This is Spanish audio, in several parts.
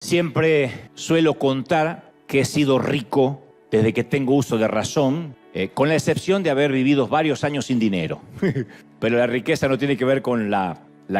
Siempre suelo contar que he sido rico desde que tengo uso de razón, con la excepción de haber vivido varios años sin dinero. Pero la riqueza no tiene que ver con la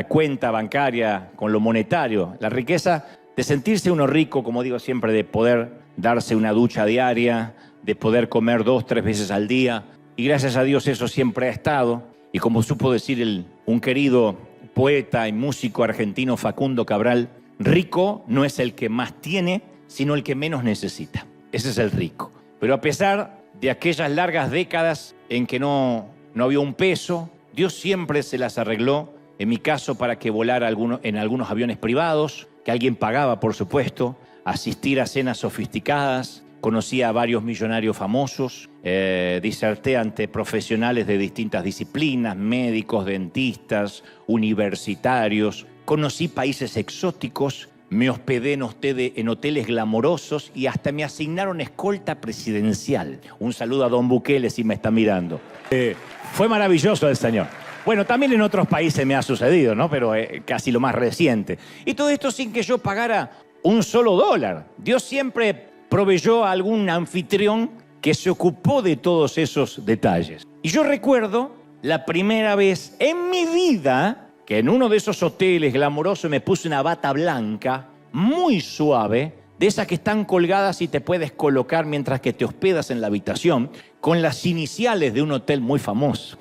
cuenta bancaria, con lo monetario. La riqueza de sentirse uno rico, como digo siempre, de poder darse una ducha diaria, de poder comer 2 o 3 veces al día. Y gracias a Dios eso siempre ha estado. Y como supo decir un querido poeta y músico argentino, Facundo Cabral, rico no es el que más tiene, sino el que menos necesita. Ese es el rico. Pero a pesar de aquellas largas décadas en que no había un peso, Dios siempre se las arregló, en mi caso, para que volara en algunos aviones privados, que alguien pagaba, por supuesto, asistir a cenas sofisticadas. Conocí a varios millonarios famosos, diserté ante profesionales de distintas disciplinas, médicos, dentistas, universitarios. Conocí países exóticos, me hospedé en hoteles glamorosos y hasta me asignaron escolta presidencial. Un saludo a don Bukele si me está mirando. Fue maravilloso el señor. Bueno, también en otros países me ha sucedido, ¿no? Pero casi lo más reciente. Y todo esto sin que yo pagara un solo dólar. Dios siempre proveyó a algún anfitrión que se ocupó de todos esos detalles. Y yo recuerdo la primera vez en mi vida que en uno de esos hoteles glamorosos me puse una bata blanca, muy suave, de esas que están colgadas y te puedes colocar mientras que te hospedas en la habitación, con las iniciales de un hotel muy famoso.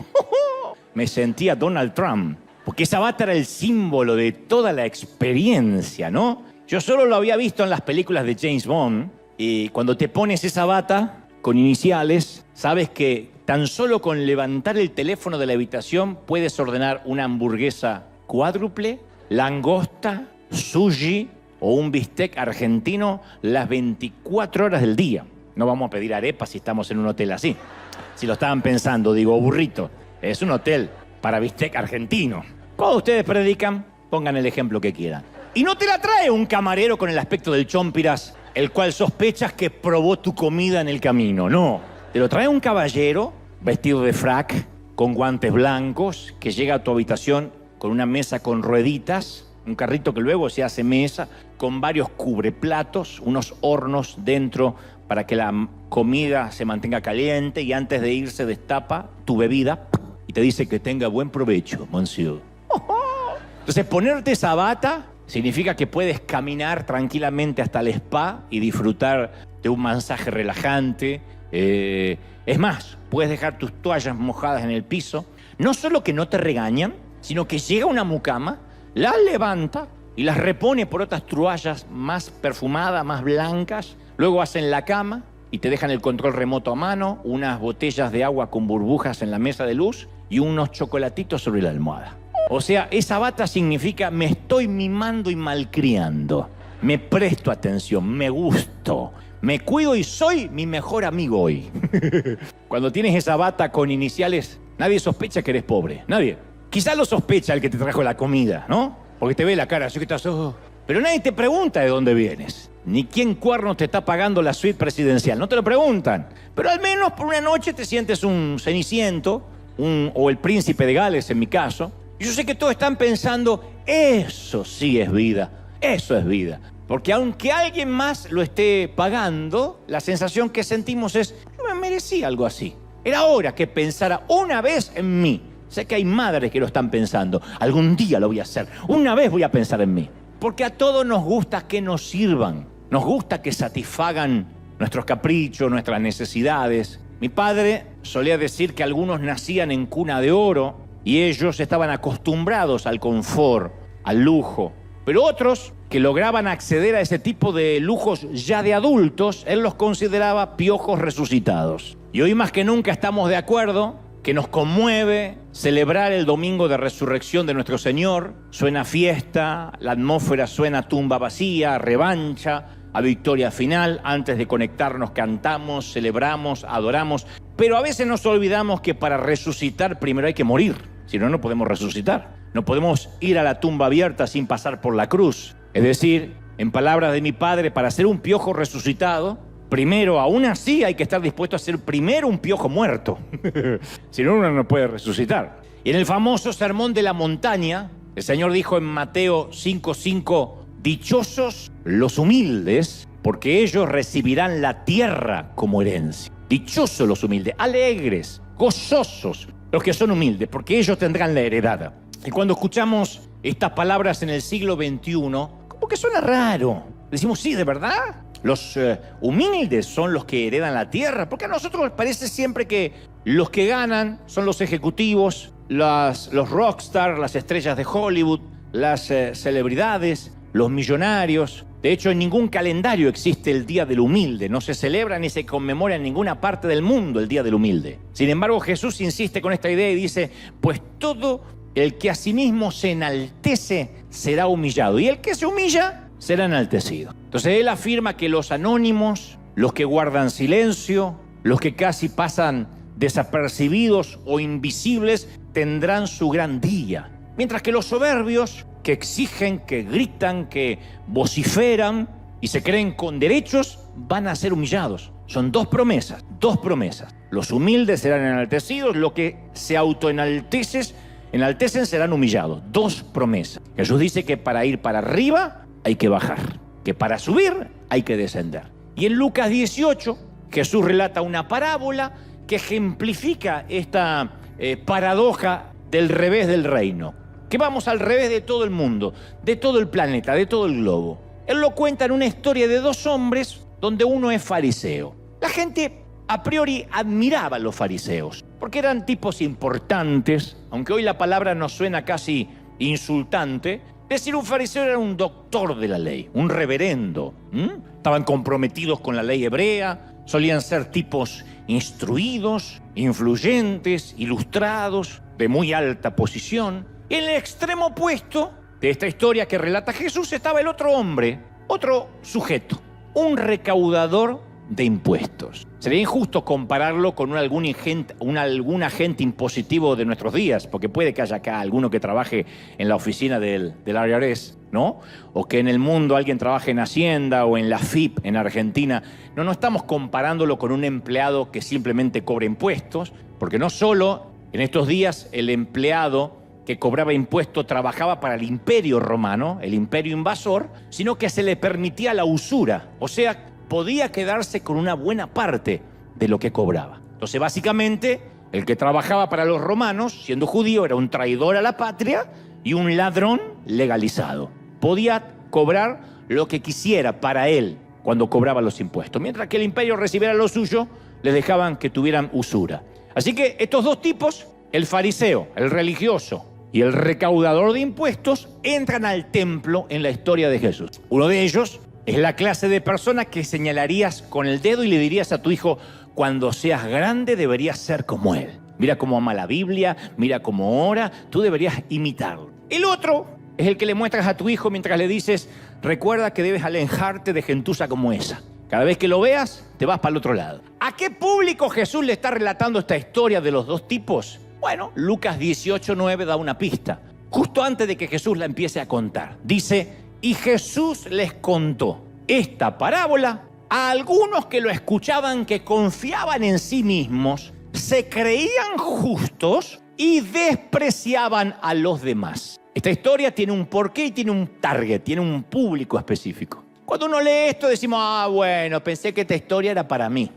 Me sentía Donald Trump, porque esa bata era el símbolo de toda la experiencia, ¿no? Yo solo lo había visto en las películas de James Bond, y cuando te pones esa bata con iniciales, sabes que tan solo con levantar el teléfono de la habitación puedes ordenar una hamburguesa cuádruple, langosta, sushi o un bistec argentino las 24 horas del día. No vamos a pedir arepas si estamos en un hotel así. Si lo estaban pensando, digo, burrito. Es un hotel para bistec argentino. Cuando ustedes predican, pongan el ejemplo que quieran. Y no te la trae un camarero con el aspecto del chompiras, el cual sospechas que probó tu comida en el camino. No, te lo trae un caballero vestido de frac, con guantes blancos, que llega a tu habitación con una mesa con rueditas, un carrito que luego se hace mesa, con varios cubreplatos, unos hornos dentro para que la comida se mantenga caliente, y antes de irse destapa tu bebida y te dice que tenga buen provecho, monsieur. Entonces, ponerte esa bata significa que puedes caminar tranquilamente hasta el spa y disfrutar de un masaje relajante. Es más, puedes dejar tus toallas mojadas en el piso. No solo que no te regañan, sino que llega una mucama, las levanta y las repone por otras toallas más perfumadas, más blancas. Luego hacen la cama y te dejan el control remoto a mano, unas botellas de agua con burbujas en la mesa de luz y unos chocolatitos sobre la almohada. O sea, esa bata significa me estoy mimando y malcriando. Me presto atención, me gusto, me cuido y soy mi mejor amigo hoy. Cuando tienes esa bata con iniciales, nadie sospecha que eres pobre, nadie. Quizás lo sospecha el que te trajo la comida, ¿no? Porque te ve la cara, así que estás... Pero nadie te pregunta de dónde vienes, ni quién cuernos te está pagando la suite presidencial, no te lo preguntan. Pero al menos por una noche te sientes un ceniciento, o el príncipe de Gales en mi caso. Y yo sé que todos están pensando, eso sí es vida, eso es vida. Porque aunque alguien más lo esté pagando, la sensación que sentimos es, yo me merecía algo así. Era hora que pensara una vez en mí. Sé que hay madres que lo están pensando, algún día lo voy a hacer, una vez voy a pensar en mí. Porque a todos nos gusta que nos sirvan, nos gusta que satisfagan nuestros caprichos, nuestras necesidades. Mi padre solía decir que algunos nacían en cuna de oro y ellos estaban acostumbrados al confort, al lujo. Pero otros que lograban acceder a ese tipo de lujos ya de adultos, él los consideraba piojos resucitados. Y hoy más que nunca estamos de acuerdo que nos conmueve celebrar el domingo de resurrección de nuestro Señor. Suena fiesta, la atmósfera suena a tumba vacía, a revancha, a victoria final. Antes de conectarnos cantamos, celebramos, adoramos. Pero a veces nos olvidamos que para resucitar primero hay que morir. Si no, no podemos resucitar. No podemos ir a la tumba abierta sin pasar por la cruz. Es decir, en palabras de mi padre, para ser un piojo resucitado, primero, aún así, hay que estar dispuesto a ser primero un piojo muerto. Si no, uno no puede resucitar. Y en el famoso Sermón de la Montaña, el Señor dijo en Mateo 5:5, dichosos los humildes, porque ellos recibirán la tierra como herencia. Dichosos los humildes, alegres, gozosos los que son humildes, porque ellos tendrán la heredad. Y cuando escuchamos estas palabras en el siglo XXI, como que suena raro. Decimos, sí, ¿de verdad? Los humildes son los que heredan la tierra, porque a nosotros nos parece siempre que los que ganan son los ejecutivos, los rockstars, las estrellas de Hollywood, las celebridades, los millonarios. De hecho, en ningún calendario existe el Día del Humilde. No se celebra ni se conmemora en ninguna parte del mundo el Día del Humilde. Sin embargo, Jesús insiste con esta idea y dice, pues todo el que a sí mismo se enaltece será humillado, y el que se humilla será enaltecido. Entonces él afirma que los anónimos, los que guardan silencio, los que casi pasan desapercibidos o invisibles, tendrán su gran día. Mientras que los soberbios, que exigen, que gritan, que vociferan y se creen con derechos, van a ser humillados. Son dos promesas. Los humildes serán enaltecidos, los que se autoenaltecen serán humillados. Dos promesas. Jesús dice que para ir para arriba hay que bajar, que para subir hay que descender. Y en Lucas 18, Jesús relata una parábola que ejemplifica esta paradoja del revés del reino, que vamos al revés de todo el mundo, de todo el planeta, de todo el globo. Él lo cuenta en una historia de dos hombres donde uno es fariseo. La gente a priori admiraba a los fariseos, porque eran tipos importantes, aunque hoy la palabra nos suena casi insultante. Decir un fariseo era un doctor de la ley, un reverendo. Estaban comprometidos con la ley hebrea, solían ser tipos instruidos, influyentes, ilustrados, de muy alta posición. Y en el extremo opuesto de esta historia que relata Jesús estaba el otro hombre, otro sujeto, un recaudador de impuestos. Sería injusto compararlo con algún agente impositivo de nuestros días, porque puede que haya acá alguno que trabaje en la oficina del IRS, ¿no? O que en el mundo alguien trabaje en Hacienda o en la FIP en Argentina. No estamos comparándolo con un empleado que simplemente cobra impuestos, porque no solo en estos días el empleado que cobraba impuestos trabajaba para el imperio romano, el imperio invasor, sino que se le permitía la usura, o sea, podía quedarse con una buena parte de lo que cobraba. Entonces, básicamente, el que trabajaba para los romanos, siendo judío, era un traidor a la patria y un ladrón legalizado. Podía cobrar lo que quisiera para él cuando cobraba los impuestos. Mientras que el imperio recibiera lo suyo, les dejaban que tuvieran usura. Así que estos dos tipos, el fariseo, el religioso y el recaudador de impuestos, entran al templo en la historia de Jesús. Uno de ellos es la clase de persona que señalarías con el dedo y le dirías a tu hijo, cuando seas grande deberías ser como él. Mira cómo ama la Biblia, mira cómo ora, tú deberías imitarlo. El otro es el que le muestras a tu hijo mientras le dices, recuerda que debes alejarte de gentuza como esa. Cada vez que lo veas, te vas para el otro lado. ¿A qué público Jesús le está relatando esta historia de los dos tipos? Bueno, Lucas 18:9 da una pista. Justo antes de que Jesús la empiece a contar. Dice, y Jesús les contó esta parábola a algunos que lo escuchaban, que confiaban en sí mismos, se creían justos y despreciaban a los demás. Esta historia tiene un porqué y tiene un target, tiene un público específico. Cuando uno lee esto decimos, bueno, pensé que esta historia era para mí.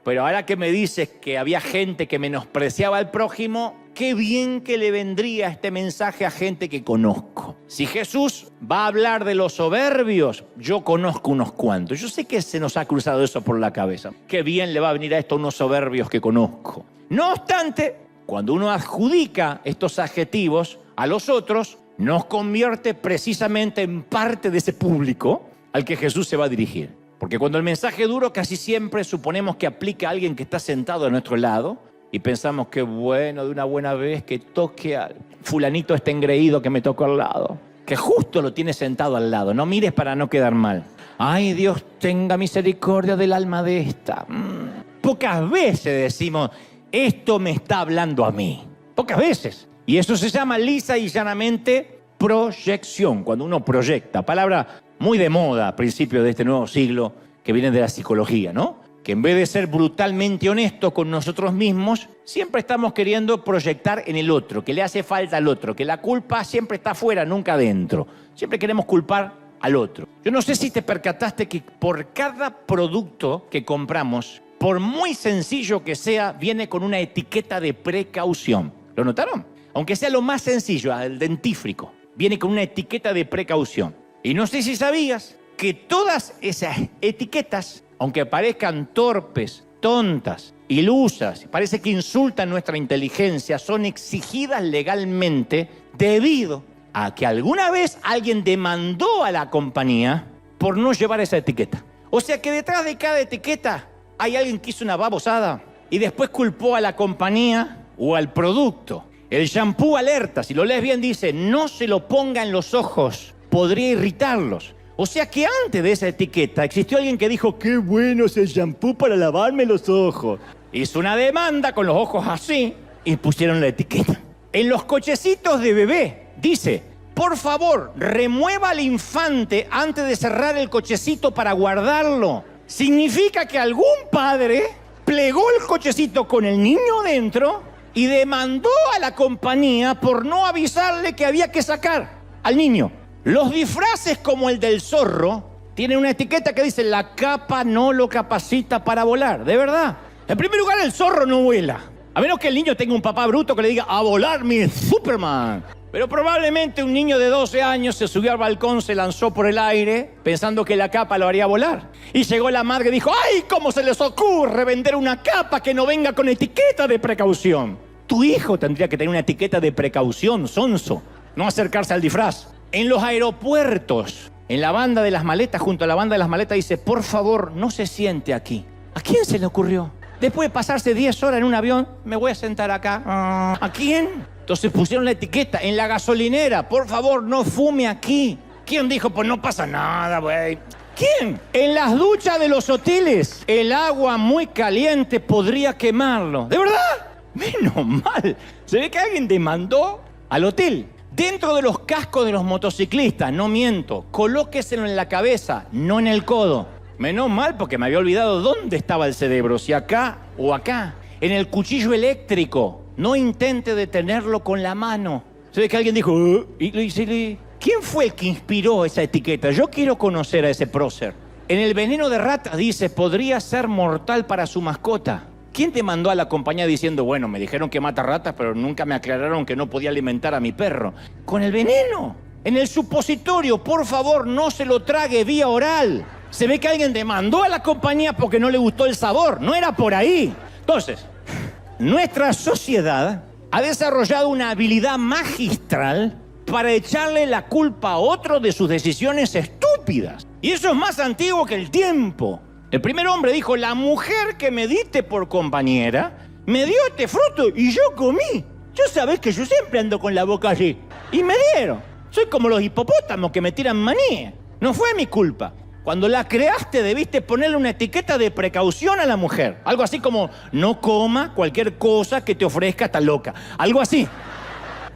Pero ahora que me dices que había gente que menospreciaba al prójimo, qué bien que le vendría este mensaje a gente que conozco. Si Jesús va a hablar de los soberbios, yo conozco unos cuantos. Yo sé que se nos ha cruzado eso por la cabeza. Qué bien le va a venir a esto a unos soberbios que conozco. No obstante, cuando uno adjudica estos adjetivos a los otros, nos convierte precisamente en parte de ese público al que Jesús se va a dirigir. Porque cuando el mensaje es duro, casi siempre suponemos que aplica a alguien que está sentado a nuestro lado y pensamos que bueno, de una buena vez que toque a fulanito este engreído que me tocó al lado, que justo lo tiene sentado al lado. No mires para no quedar mal. Ay, Dios tenga misericordia del alma de esta. Pocas veces decimos, esto me está hablando a mí. Pocas veces. Y eso se llama lisa y llanamente proyección, cuando uno proyecta. Palabra muy de moda a principios de este nuevo siglo, que viene de la psicología, ¿no? Que en vez de ser brutalmente honestos con nosotros mismos, siempre estamos queriendo proyectar en el otro, que le hace falta al otro, que la culpa siempre está afuera, nunca adentro. Siempre queremos culpar al otro. Yo no sé si te percataste que por cada producto que compramos, por muy sencillo que sea, viene con una etiqueta de precaución. ¿Lo notaron? Aunque sea lo más sencillo, el dentífrico, viene con una etiqueta de precaución. Y no sé si sabías que todas esas etiquetas, aunque parezcan torpes, tontas, ilusas, parece que insultan nuestra inteligencia, son exigidas legalmente debido a que alguna vez alguien demandó a la compañía por no llevar esa etiqueta. O sea que detrás de cada etiqueta hay alguien que hizo una babosada y después culpó a la compañía o al producto. El shampoo alerta, si lo lees bien, dice, no se lo ponga en los ojos, podría irritarlos. O sea que antes de esa etiqueta existió alguien que dijo, qué bueno es el shampoo para lavarme los ojos. Hizo una demanda con los ojos así y pusieron la etiqueta. En los cochecitos de bebé dice, por favor, remueva al infante antes de cerrar el cochecito para guardarlo. Significa que algún padre plegó el cochecito con el niño dentro y demandó a la compañía por no avisarle que había que sacar al niño. Los disfraces como el del zorro tienen una etiqueta que dice la capa no lo capacita para volar. De verdad. En primer lugar, el zorro no vuela. A menos que el niño tenga un papá bruto que le diga a volar mi Superman. Pero probablemente un niño de 12 años se subió al balcón, se lanzó por el aire pensando que la capa lo haría volar. Y llegó la madre y dijo, ¡ay, cómo se les ocurre vender una capa que no venga con etiqueta de precaución! Tu hijo tendría que tener una etiqueta de precaución, sonso, no acercarse al disfraz. En los aeropuertos, en la banda de las maletas, junto a la banda de las maletas, dice, por favor, no se siente aquí. ¿A quién se le ocurrió? Después de pasarse 10 horas en un avión, me voy a sentar acá. ¿A quién? Entonces pusieron la etiqueta. En la gasolinera, por favor, no fume aquí. ¿Quién dijo, pues no pasa nada, güey? ¿Quién? En las duchas de los hoteles, el agua muy caliente podría quemarlo. ¿De verdad? Menos mal. Se ve que alguien demandó al hotel. Dentro de los cascos de los motociclistas, no miento, colóqueselo en la cabeza, no en el codo. Menos mal porque me había olvidado dónde estaba el cerebro, si acá o acá. En el cuchillo eléctrico, no intente detenerlo con la mano. Se ve que alguien dijo, ¿quién fue el que inspiró esa etiqueta? Yo quiero conocer a ese prócer. En el veneno de rata dice, podría ser mortal para su mascota. ¿Quién te mandó a la compañía diciendo, bueno, me dijeron que mata ratas, pero nunca me aclararon que no podía alimentar a mi perro? Con el veneno. En el supositorio, por favor, no se lo trague vía oral. Se ve que alguien demandó a la compañía porque no le gustó el sabor. No era por ahí. Entonces, nuestra sociedad ha desarrollado una habilidad magistral para echarle la culpa a otro de sus decisiones estúpidas. Y eso es más antiguo que el tiempo. El primer hombre dijo, la mujer que me diste por compañera me dio este fruto y yo comí. Yo sabés que yo siempre ando con la boca allí. Y me dieron. Soy como los hipopótamos que me tiran maní. No fue mi culpa. Cuando la creaste debiste ponerle una etiqueta de precaución a la mujer. Algo así como, no coma cualquier cosa que te ofrezca esta loca. Algo así.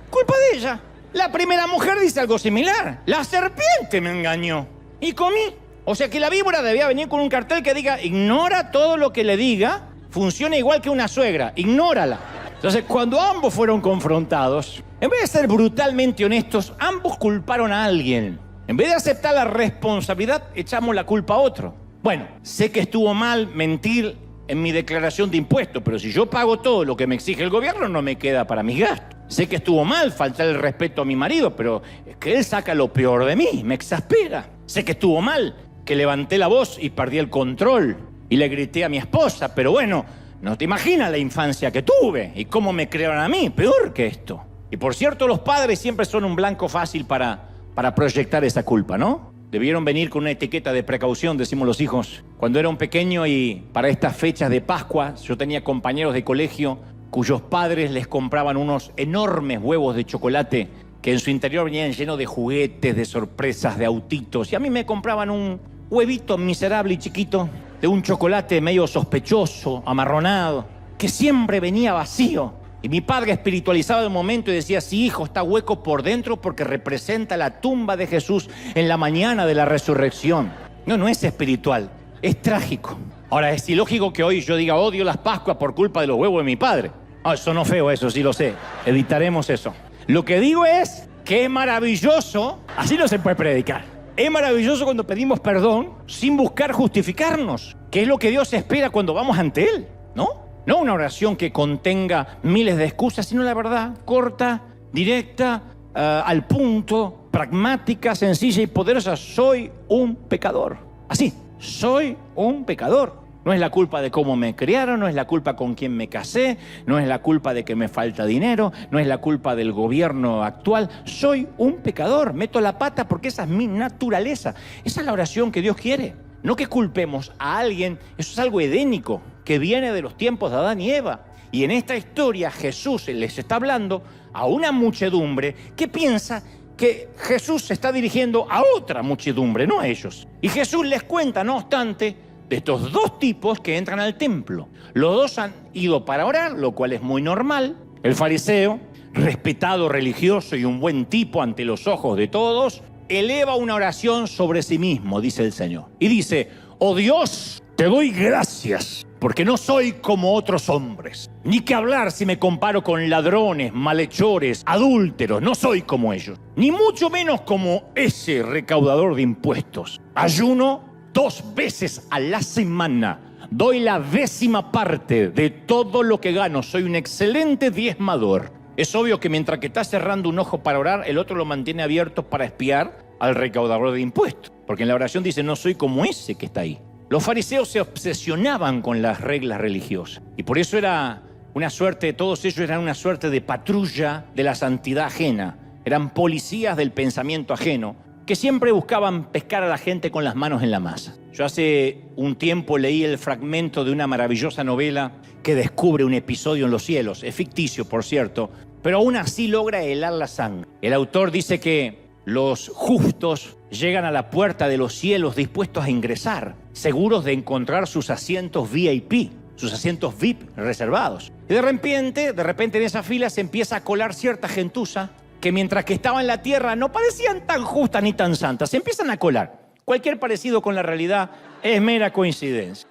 Culpa de ella. La primera mujer dice algo similar. La serpiente me engañó y comí. O sea que la víbora debía venir con un cartel que diga, ignora todo lo que le diga, funciona igual que una suegra, ignórala. Entonces, cuando ambos fueron confrontados, en vez de ser brutalmente honestos, ambos culparon a alguien. En vez de aceptar la responsabilidad, echamos la culpa a otro. Bueno, sé que estuvo mal mentir en mi declaración de impuestos, pero si yo pago todo lo que me exige el gobierno, no me queda para mis gastos. Sé que estuvo mal faltar el respeto a mi marido, pero es que él saca lo peor de mí, me exaspera. Sé que estuvo mal que levanté la voz y perdí el control y le grité a mi esposa, pero bueno, no te imaginas la infancia que tuve y cómo me crearon a mí, peor que esto. Y por cierto, los padres siempre son un blanco fácil para proyectar esa culpa, ¿no? Debieron venir con una etiqueta de precaución, decimos los hijos. Cuando era un pequeño y para estas fechas de Pascua, yo tenía compañeros de colegio cuyos padres les compraban unos enormes huevos de chocolate que en su interior venían llenos de juguetes, de sorpresas, de autitos. Y a mí me compraban un huevito miserable y chiquito de un chocolate medio sospechoso, amarronado, que siempre venía vacío. Y mi padre espiritualizaba el momento y decía, sí, hijo, está hueco por dentro porque representa la tumba de Jesús en la mañana de la resurrección. No es espiritual, es trágico. Ahora, es ilógico que hoy yo diga, odio las Pascuas por culpa de los huevos de mi padre. Sonó feo eso, sí lo sé. Editaremos eso. Lo que digo es que es maravilloso, así no se puede predicar. Es maravilloso cuando pedimos perdón sin buscar justificarnos, que es lo que Dios espera cuando vamos ante Él, ¿no? No una oración que contenga miles de excusas, sino la verdad corta, directa, al punto, pragmática, sencilla y poderosa. Soy un pecador. Así, soy un pecador. No es la culpa de cómo me criaron, no es la culpa con quién me casé, no es la culpa de que me falta dinero, no es la culpa del gobierno actual. Soy un pecador, meto la pata porque esa es mi naturaleza. Esa es la oración que Dios quiere. No que culpemos a alguien, eso es algo edénico, que viene de los tiempos de Adán y Eva. Y en esta historia Jesús les está hablando a una muchedumbre que piensa que Jesús se está dirigiendo a otra muchedumbre, no a ellos. Y Jesús les cuenta, no obstante, de estos dos tipos que entran al templo. Los dos han ido para orar, lo cual es muy normal. El fariseo, respetado religioso y un buen tipo ante los ojos de todos, eleva una oración sobre sí mismo, dice el Señor. Y dice: oh Dios, te doy gracias, porque no soy como otros hombres. Ni que hablar si me comparo con ladrones, malhechores, adúlteros. No soy como ellos. Ni mucho menos como ese recaudador de impuestos. Ayuno 2 veces a la semana. Doy la 10ª parte de todo lo que gano. Soy un excelente diezmador. Es obvio que mientras que está cerrando un ojo para orar, el otro lo mantiene abierto para espiar al recaudador de impuestos. Porque en la oración dice: no soy como ese que está ahí. Los fariseos se obsesionaban con las reglas religiosas. Y por eso era una suerte, todos ellos eran una suerte de patrulla de la santidad ajena. Eran policías del pensamiento ajeno, que siempre buscaban pescar a la gente con las manos en la masa. Yo hace un tiempo leí el fragmento de una maravillosa novela que descubre un episodio en los cielos. Es ficticio, por cierto, pero aún así logra helar la sangre. El autor dice que los justos llegan a la puerta de los cielos dispuestos a ingresar, seguros de encontrar sus asientos VIP, sus asientos VIP reservados. Y de repente en esa fila se empieza a colar cierta gentuza que mientras que estaba en la tierra no parecían tan justas ni tan santas. Se empiezan a colar. Cualquier parecido con la realidad es mera coincidencia.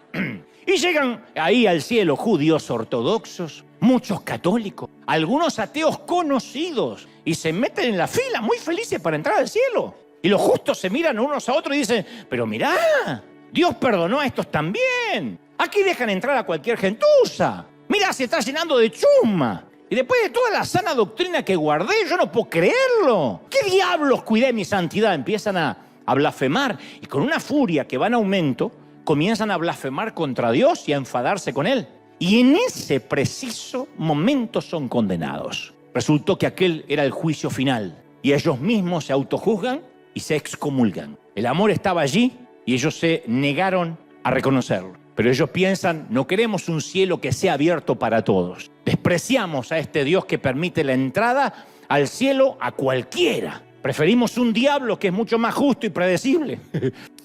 Y llegan ahí al cielo judíos ortodoxos, muchos católicos, algunos ateos conocidos, y se meten en la fila muy felices para entrar al cielo. Y los justos se miran unos a otros y dicen: pero mirá, Dios perdonó a estos también. Aquí dejan entrar a cualquier gentuza. Mirá, se está llenando de chusma. Y después de toda la sana doctrina que guardé, yo no puedo creerlo. ¿Qué diablos cuidé mi santidad? Empiezan a blasfemar. Y con una furia que va en aumento, comienzan a blasfemar contra Dios y a enfadarse con Él. Y en ese preciso momento son condenados. Resultó que aquel era el juicio final. Y ellos mismos se autojuzgan y se excomulgan. El amor estaba allí y ellos se negaron a reconocerlo. Pero ellos piensan: no queremos un cielo que sea abierto para todos. Despreciamos a este Dios que permite la entrada al cielo a cualquiera. Preferimos un diablo que es mucho más justo y predecible.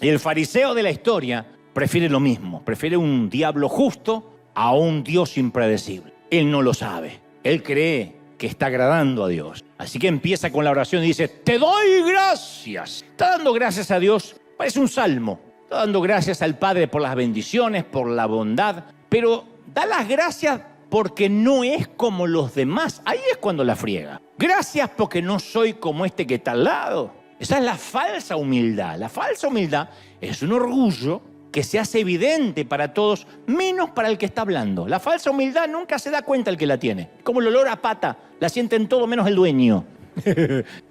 Y el fariseo de la historia prefiere lo mismo. Prefiere un diablo justo a un Dios impredecible. Él no lo sabe. Él cree que está agradando a Dios. Así que empieza con la oración y dice: te doy gracias. Está dando gracias a Dios. Parece un salmo. Está dando gracias al Padre por las bendiciones, por la bondad. Pero da las gracias porque no es como los demás. Ahí es cuando la friega. Gracias porque no soy como este que está al lado. Esa es la falsa humildad. La falsa humildad es un orgullo que se hace evidente para todos, menos para el que está hablando. La falsa humildad nunca se da cuenta el que la tiene. Como el olor a pata, la sienten todo menos el dueño.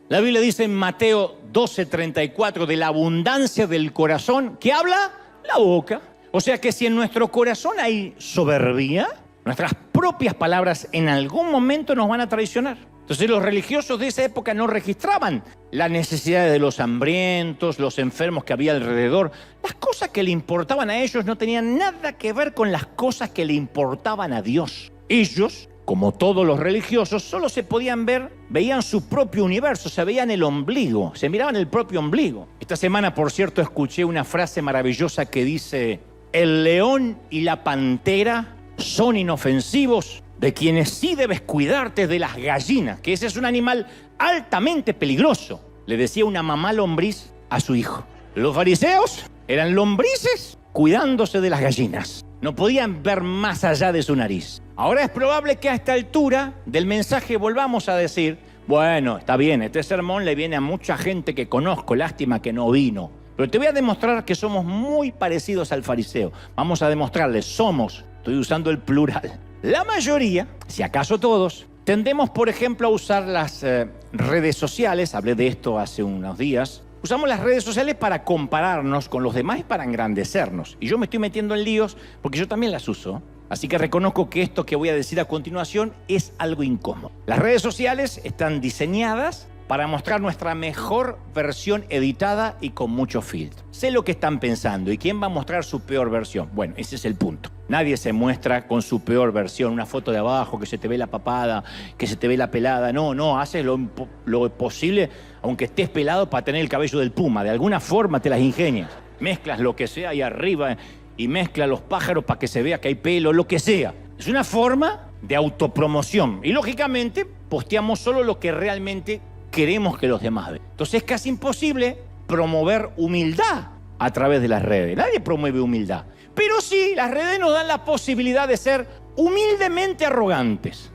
La Biblia dice en Mateo 12:34, de la abundancia del corazón, ¿qué habla? La boca. O sea que si en nuestro corazón hay soberbia, nuestras propias palabras en algún momento nos van a traicionar. Entonces los religiosos de esa época no registraban las necesidades de los hambrientos, los enfermos que había alrededor. Las cosas que le importaban a ellos no tenían nada que ver con las cosas que le importaban a Dios. Ellos, como todos los religiosos, solo se podían ver, veían su propio universo, se veían el ombligo, se miraban el propio ombligo. Esta semana, por cierto, escuché una frase maravillosa que dice: el león y la pantera son inofensivos, de quienes sí debes cuidarte de las gallinas, que ese es un animal altamente peligroso, le decía una mamá lombriz a su hijo. Los fariseos eran lombrices cuidándose de las gallinas. No podían ver más allá de su nariz. Ahora es probable que a esta altura del mensaje volvamos a decir: Bueno, está bien, este sermón le viene a mucha gente que conozco, lástima que no vino. Pero te voy a demostrar que somos muy parecidos al fariseo. Vamos a demostrarles, estoy usando el plural. La mayoría, si acaso todos, tendemos, por ejemplo, a usar las redes sociales, hablé de esto hace unos días. Usamos las redes sociales para compararnos con los demás y para engrandecernos. Y yo me estoy metiendo en líos porque yo también las uso. Así que reconozco que esto que voy a decir a continuación es algo incómodo. Las redes sociales están diseñadas para mostrar nuestra mejor versión editada y con mucho filtro. Sé lo que están pensando. ¿Y quién va a mostrar su peor versión? Bueno, ese es el punto. Nadie se muestra con su peor versión. Una foto de abajo, que se te ve la papada, que se te ve la pelada. No, haces lo posible, aunque estés pelado, para tener el cabello del puma. De alguna forma te las ingenias. Mezclas lo que sea ahí arriba y mezcla los pájaros para que se vea que hay pelo, lo que sea. Es una forma de autopromoción. Y lógicamente posteamos solo lo que realmente queremos que los demás vean. Entonces es casi imposible promover humildad a través de las redes. Nadie promueve humildad. Pero sí, las redes nos dan la posibilidad de ser humildemente arrogantes.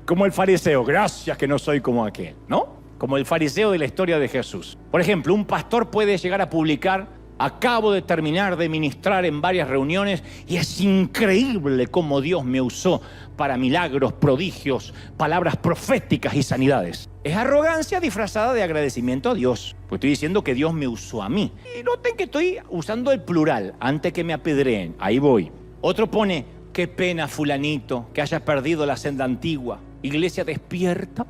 Como el fariseo. Gracias que no soy como aquel, ¿no? Como el fariseo de la historia de Jesús. Por ejemplo, un pastor puede llegar a publicar: acabo de terminar de ministrar en varias reuniones y es increíble cómo Dios me usó para milagros, prodigios, palabras proféticas y sanidades. Es arrogancia disfrazada de agradecimiento a Dios. Pues estoy diciendo que Dios me usó a mí. Y noten que estoy usando el plural antes que me apedreen. Ahí voy. Otro pone: qué pena, fulanito, que hayas perdido la senda antigua. Iglesia, despierta.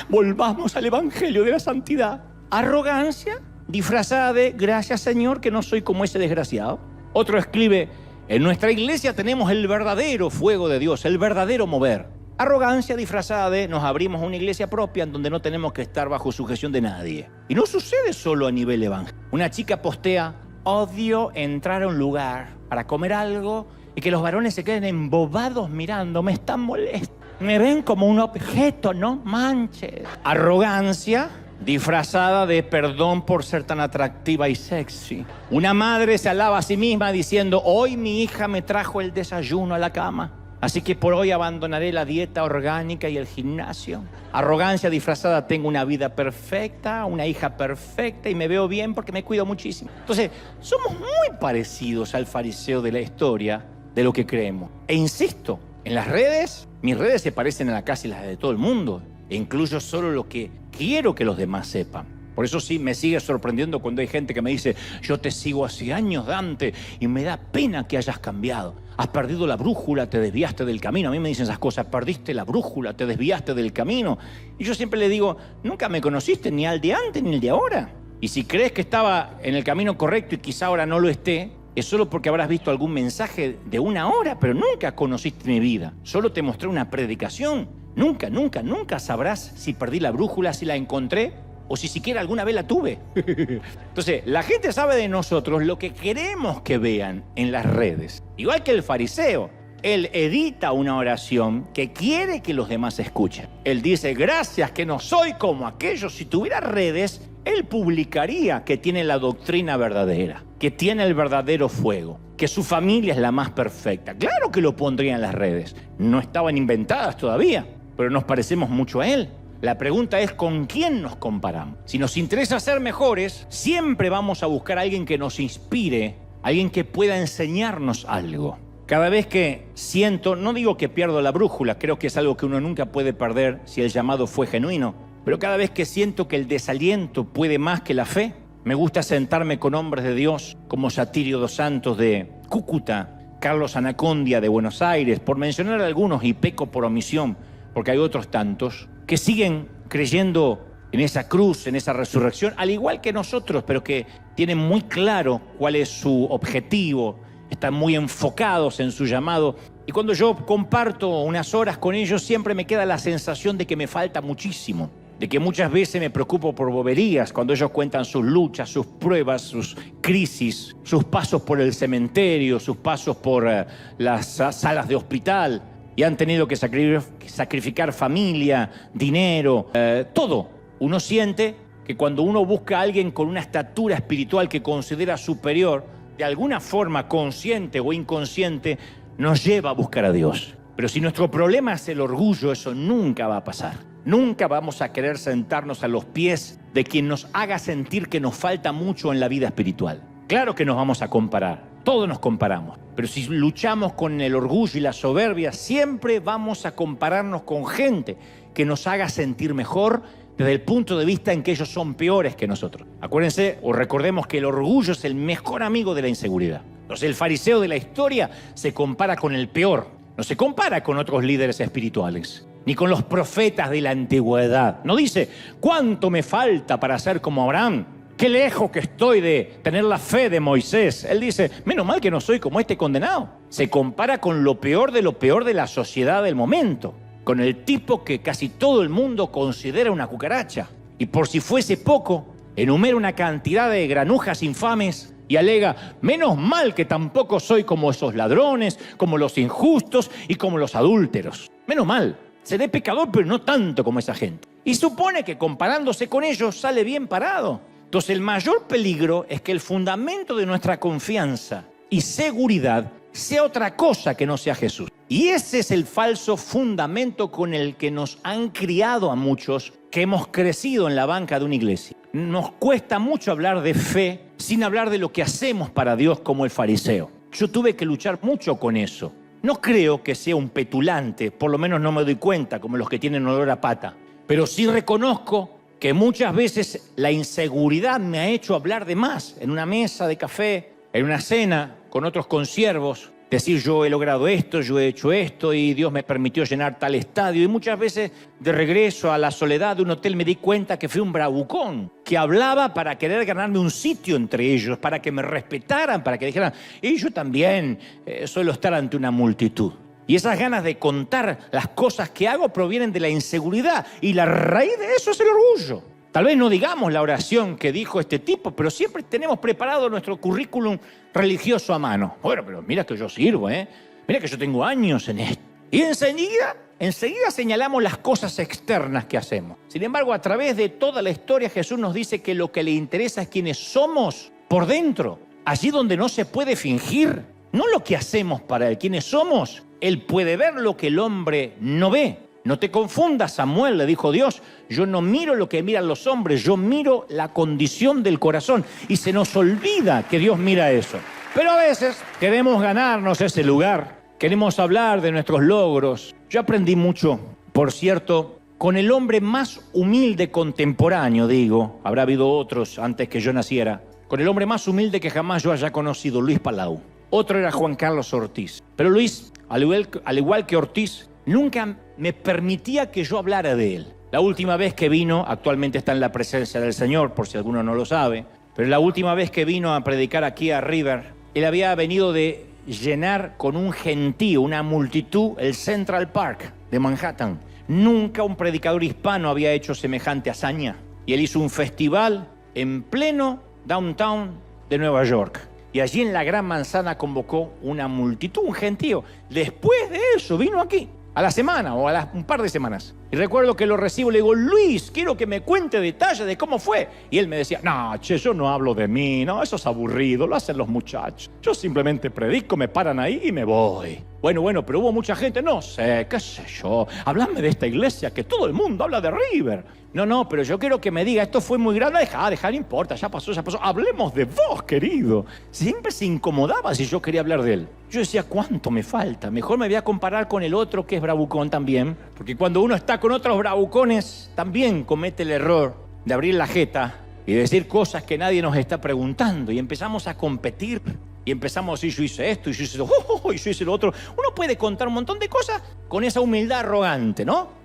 Volvamos al evangelio de la santidad. Arrogancia disfrazada de gracias, Señor, que no soy como ese desgraciado. Otro escribe: en nuestra iglesia tenemos el verdadero fuego de Dios, el verdadero mover. Arrogancia disfrazada de nos abrimos una iglesia propia en donde no tenemos que estar bajo sujeción de nadie. Y no sucede solo a nivel evangélico. Una chica postea: odio entrar a un lugar para comer algo y que los varones se queden embobados mirando, me están molestos. Me ven como un objeto, no manches. Arrogancia disfrazada de perdón por ser tan atractiva y sexy. Una madre se alaba a sí misma diciendo: hoy mi hija me trajo el desayuno a la cama, así que por hoy abandonaré la dieta orgánica y el gimnasio. Arrogancia disfrazada: tengo una vida perfecta, una hija perfecta y me veo bien porque me cuido muchísimo. Entonces, somos muy parecidos al fariseo de la historia de lo que creemos. E insisto, en las redes, mis redes se parecen a casi las de todo el mundo. E incluyo solo lo que quiero que los demás sepan. Por eso sí me sigue sorprendiendo cuando hay gente que me dice: yo te sigo hace años, Dante, y me da pena que hayas cambiado. Has perdido la brújula, te desviaste del camino. A mí me dicen esas cosas: perdiste la brújula, te desviaste del camino. Y yo siempre le digo: nunca me conociste ni al de antes ni el de ahora. Y si crees que estaba en el camino correcto y quizá ahora no lo esté, es solo porque habrás visto algún mensaje de una hora, pero nunca conociste mi vida. Solo te mostré una predicación. Nunca sabrás si perdí la brújula, si la encontré o si siquiera alguna vez la tuve. Entonces, la gente sabe de nosotros lo que queremos que vean en las redes. Igual que el fariseo, él edita una oración que quiere que los demás escuchen. Él dice: gracias que no soy como aquellos. Si tuviera redes, él publicaría que tiene la doctrina verdadera, que tiene el verdadero fuego, que su familia es la más perfecta. Claro que lo pondría en las redes. No estaban inventadas todavía, pero nos parecemos mucho a él. La pregunta es: ¿con quién nos comparamos? Si nos interesa ser mejores, siempre vamos a buscar a alguien que nos inspire, alguien que pueda enseñarnos algo. Cada vez que siento, no digo que pierdo la brújula, creo que es algo que uno nunca puede perder si el llamado fue genuino, pero cada vez que siento que el desaliento puede más que la fe, me gusta sentarme con hombres de Dios como Satirio dos Santos de Cúcuta, Carlos Anacondia de Buenos Aires, por mencionar algunos, y peco por omisión, porque hay otros tantos que siguen creyendo en esa cruz, en esa resurrección, al igual que nosotros, pero que tienen muy claro cuál es su objetivo, están muy enfocados en su llamado. Y cuando yo comparto unas horas con ellos, siempre me queda la sensación de que me falta muchísimo, de que muchas veces me preocupo por boberías cuando ellos cuentan sus luchas, sus pruebas, sus crisis, sus pasos por el cementerio, sus pasos por las salas de hospital, y han tenido que sacrificar familia, dinero, todo. Uno siente que cuando uno busca a alguien con una estatura espiritual que considera superior, de alguna forma consciente o inconsciente, nos lleva a buscar a Dios. Pero si nuestro problema es el orgullo, eso nunca va a pasar. Nunca vamos a querer sentarnos a los pies de quien nos haga sentir que nos falta mucho en la vida espiritual. Claro que nos vamos a comparar, todos nos comparamos, pero si luchamos con el orgullo y la soberbia, siempre vamos a compararnos con gente que nos haga sentir mejor desde el punto de vista en que ellos son peores que nosotros. Acuérdense o recordemos que el orgullo es el mejor amigo de la inseguridad. Entonces el fariseo de la historia se compara con el peor, no se compara con otros líderes espirituales, ni con los profetas de la antigüedad. No dice, ¿cuánto me falta para ser como Abraham? Qué lejos que estoy de tener la fe de Moisés. Él dice, menos mal que no soy como este condenado. Se compara con lo peor de la sociedad del momento, con el tipo que casi todo el mundo considera una cucaracha. Y por si fuese poco, enumera una cantidad de granujas infames y alega, menos mal que tampoco soy como esos ladrones, como los injustos y como los adúlteros. Menos mal. Seré pecador, pero no tanto como esa gente. Y supone que comparándose con ellos sale bien parado. Entonces el mayor peligro es que el fundamento de nuestra confianza y seguridad sea otra cosa que no sea Jesús. Y ese es el falso fundamento con el que nos han criado a muchos que hemos crecido en la banca de una iglesia. Nos cuesta mucho hablar de fe sin hablar de lo que hacemos para Dios como el fariseo. Yo tuve que luchar mucho con eso. No creo que sea un petulante, por lo menos no me doy cuenta, como los que tienen olor a pata. Pero sí reconozco que muchas veces la inseguridad me ha hecho hablar de más en una mesa de café, en una cena con otros consiervos, decir yo he logrado esto, yo he hecho esto y Dios me permitió llenar tal estadio. Y muchas veces de regreso a la soledad de un hotel me di cuenta que fui un bravucón, que hablaba para querer ganarme un sitio entre ellos, para que me respetaran, para que dijeran, y yo también suelo estar ante una multitud. Y esas ganas de contar las cosas que hago provienen de la inseguridad. Y la raíz de eso es el orgullo. Tal vez no digamos la oración que dijo este tipo, pero siempre tenemos preparado nuestro currículum religioso a mano. Bueno, pero mira que yo sirvo, Mira que yo tengo años en esto. Y enseguida señalamos las cosas externas que hacemos. Sin embargo, a través de toda la historia, Jesús nos dice que lo que le interesa es quiénes somos por dentro. Allí donde no se puede fingir, no lo que hacemos para Él, quiénes somos. Él puede ver lo que el hombre no ve. No te confundas, Samuel, le dijo Dios. Yo no miro lo que miran los hombres, yo miro la condición del corazón. Y se nos olvida que Dios mira eso. Pero a veces queremos ganarnos ese lugar. Queremos hablar de nuestros logros. Yo aprendí mucho, por cierto, con el hombre más humilde contemporáneo, digo. Habrá habido otros antes que yo naciera. Con el hombre más humilde que jamás yo haya conocido, Luis Palau. Otro era Juan Carlos Ortiz. Pero Luis, al igual que Ortiz, nunca me permitía que yo hablara de él. La última vez que vino, actualmente está en la presencia del Señor, por si alguno no lo sabe, pero la última vez que vino a predicar aquí a River, él había venido de llenar con un gentío, una multitud, el Central Park de Manhattan. Nunca un predicador hispano había hecho semejante hazaña. Y él hizo un festival en pleno downtown de Nueva York. Y allí en la Gran Manzana convocó una multitud, un gentío. Después de eso vino aquí, a la semana o a un par de semanas. Y recuerdo que lo recibo y le digo, Luis, quiero que me cuente detalles de cómo fue. Y él me decía, no, yo no hablo de mí, no, eso es aburrido, lo hacen los muchachos. Yo simplemente predico, me paran ahí y me voy. Bueno, pero hubo mucha gente, no sé, qué sé yo. Háblame de esta iglesia que todo el mundo habla de River. No, pero yo quiero que me diga, esto fue muy grande, no importa, ya pasó. Hablemos de vos, querido. Siempre se incomodaba si yo quería hablar de él. Yo decía, ¿cuánto me falta? Mejor me voy a comparar con el otro que es bravucón también. Porque cuando uno está con otros bravucones, también comete el error de abrir la jeta y decir cosas que nadie nos está preguntando. Y empezamos a competir. Y empezamos a decir, yo hice esto, y yo hice lo y yo hice lo otro. Uno puede contar un montón de cosas con esa humildad arrogante, ¿no?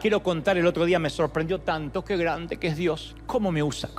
Quiero contar, el otro día me sorprendió tanto, qué grande que es Dios. ¿Cómo me usa?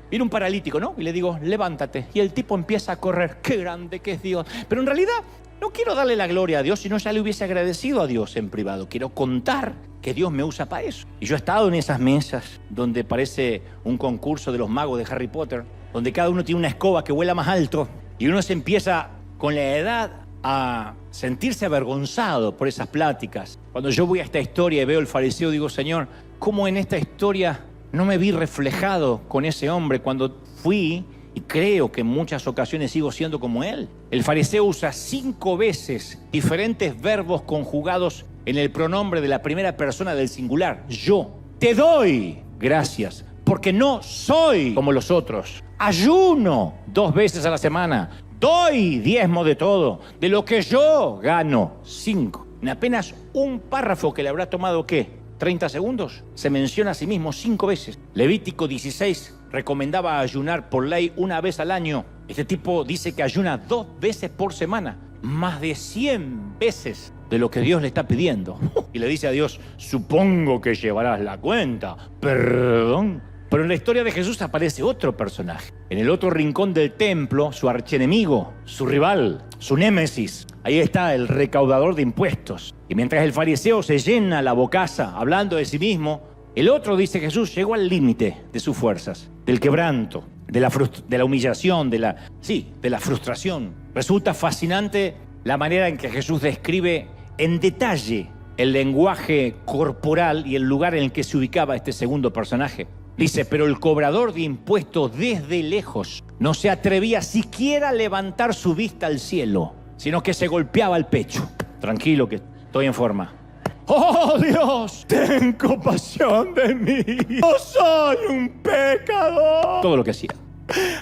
Viene un paralítico, ¿no? Y le digo, levántate. Y el tipo empieza a correr, qué grande que es Dios. Pero en realidad no quiero darle la gloria a Dios, sino ya le hubiese agradecido a Dios en privado. Quiero contar que Dios me usa para eso. Y yo he estado en esas mesas donde parece un concurso de los magos de Harry Potter, donde cada uno tiene una escoba que vuela más alto y uno se empieza con la edad a sentirse avergonzado por esas pláticas. Cuando yo voy a esta historia y veo el fariseo, digo, Señor, ¿cómo en esta historia no me vi reflejado con ese hombre cuando fui? Y creo que en muchas ocasiones sigo siendo como él. El fariseo usa 5 veces diferentes verbos conjugados en el pronombre de la primera persona del singular, yo. te doy gracias, porque no soy como los otros. Ayuno 2 veces a la semana. Doy diezmo de todo. De lo que yo gano, 5. En apenas un párrafo que le habrá tomado, ¿qué? 30 segundos. Se menciona a sí mismo 5 veces. Levítico 16 recomendaba ayunar por ley 1 vez al año. Este tipo dice que ayuna 2 veces por semana. Más de 100 veces de lo que Dios le está pidiendo. Y le dice a Dios, supongo que llevarás la cuenta. Perdón. Pero en la historia de Jesús aparece otro personaje. En el otro rincón del templo, su archienemigo, su rival, su némesis. Ahí está el recaudador de impuestos. Y mientras el fariseo se llena la bocaza hablando de sí mismo, el otro, dice Jesús, llegó al límite de sus fuerzas, del quebranto, de la humillación, de la frustración. Resulta fascinante la manera en que Jesús describe en detalle el lenguaje corporal y el lugar en el que se ubicaba este segundo personaje. Dice, pero el cobrador de impuestos desde lejos no se atrevía siquiera a levantar su vista al cielo, sino que se golpeaba el pecho. Tranquilo, que estoy en forma. ¡Oh, Dios! ¡Ten compasión de mí! ¡Yo soy un pecador! Todo lo que hacía.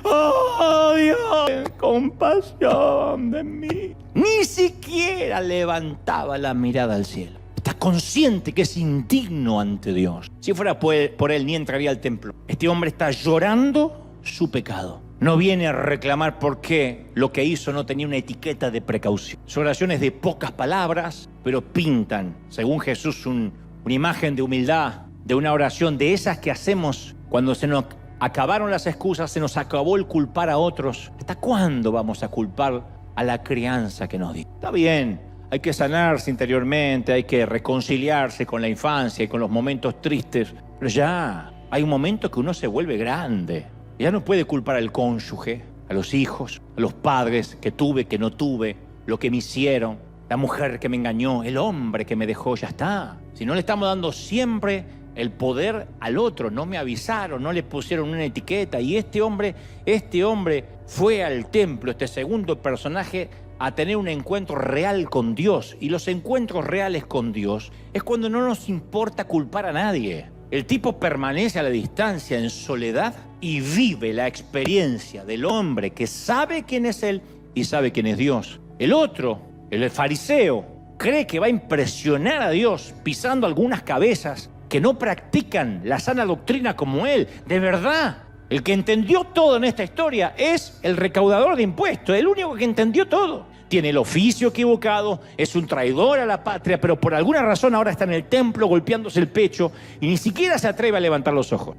¡Oh, Dios! ¡Ten compasión de mí! Ni siquiera levantaba la mirada al cielo. Está consciente que es indigno ante Dios. Si fuera por él, ni entraría al templo. Este hombre está llorando su pecado. No viene a reclamar por qué lo que hizo no tenía una etiqueta de precaución. Su oración es de pocas palabras, pero pintan, según Jesús, una imagen de humildad, de una oración de esas que hacemos cuando se nos acabaron las excusas, se nos acabó el culpar a otros. ¿Hasta cuándo vamos a culpar a la crianza que nos dio? Está bien. Hay que sanarse interiormente, hay que reconciliarse con la infancia y con los momentos tristes. Pero ya hay un momento que uno se vuelve grande. Ya no puede culpar al cónyuge, a los hijos, a los padres que tuve, que no tuve, lo que me hicieron, la mujer que me engañó, el hombre que me dejó, ya está. Si no le estamos dando siempre el poder al otro, no me avisaron, no le pusieron una etiqueta. Y este hombre fue al templo, este segundo personaje, a tener un encuentro real con Dios. Y los encuentros reales con Dios es cuando no nos importa culpar a nadie. El tipo permanece a la distancia en soledad y vive la experiencia del hombre que sabe quién es él y sabe quién es Dios. El otro, el fariseo, cree que va a impresionar a Dios pisando algunas cabezas que no practican la sana doctrina como él. De verdad, el que entendió todo en esta historia es el recaudador de impuestos, el único que entendió todo. Tiene el oficio equivocado, es un traidor a la patria, pero por alguna razón ahora está en el templo golpeándose el pecho y ni siquiera se atreve a levantar los ojos.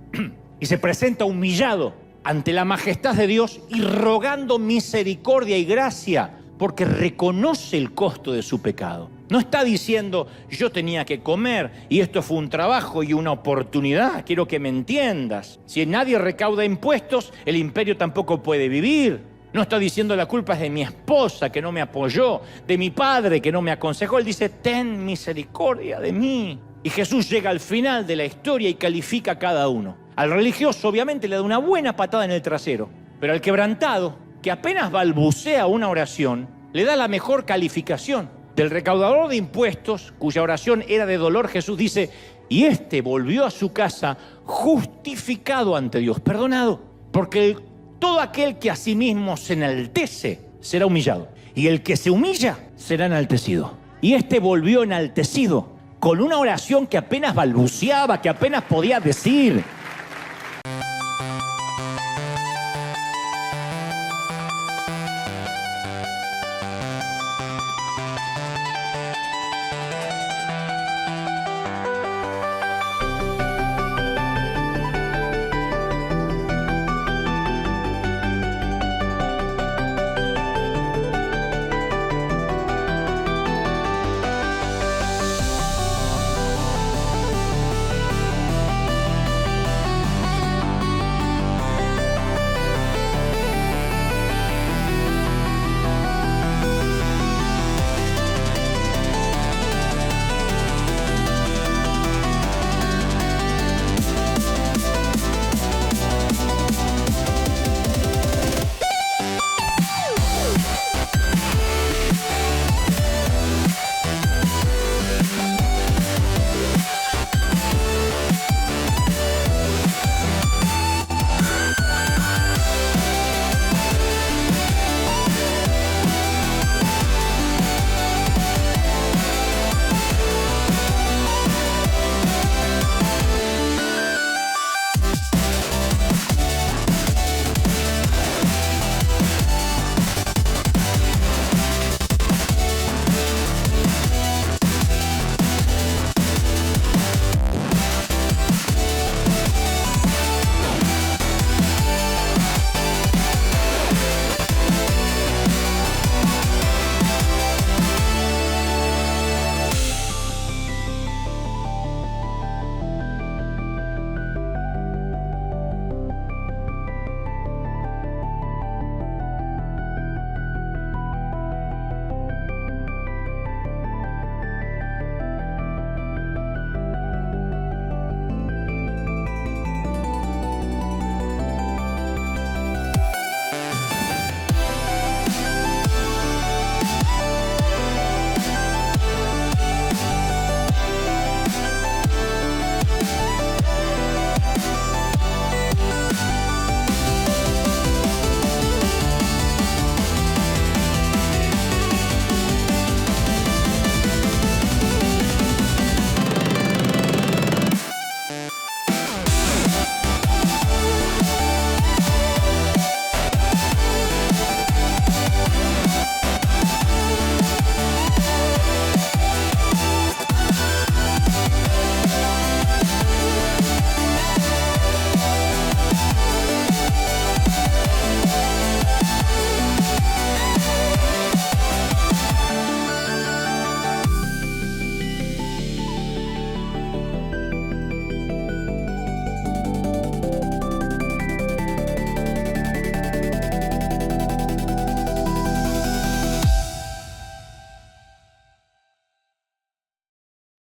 Y se presenta humillado ante la majestad de Dios y rogando misericordia y gracia porque reconoce el costo de su pecado. No está diciendo, yo tenía que comer y esto fue un trabajo y una oportunidad. Quiero que me entiendas. Si nadie recauda impuestos, el imperio tampoco puede vivir. No está diciendo la culpa es de mi esposa que no me apoyó, de mi padre que no me aconsejó. Él dice, ten misericordia de mí. Y Jesús llega al final de la historia y califica a cada uno. Al religioso obviamente le da una buena patada en el trasero, pero al quebrantado, que apenas balbucea una oración, le da la mejor calificación. Del recaudador de impuestos, cuya oración era de dolor, Jesús dice, y este volvió a su casa justificado ante Dios, perdonado, porque todo aquel que a sí mismo se enaltece será humillado, y el que se humilla será enaltecido. Y este volvió enaltecido con una oración que apenas balbuceaba, que apenas podía decir.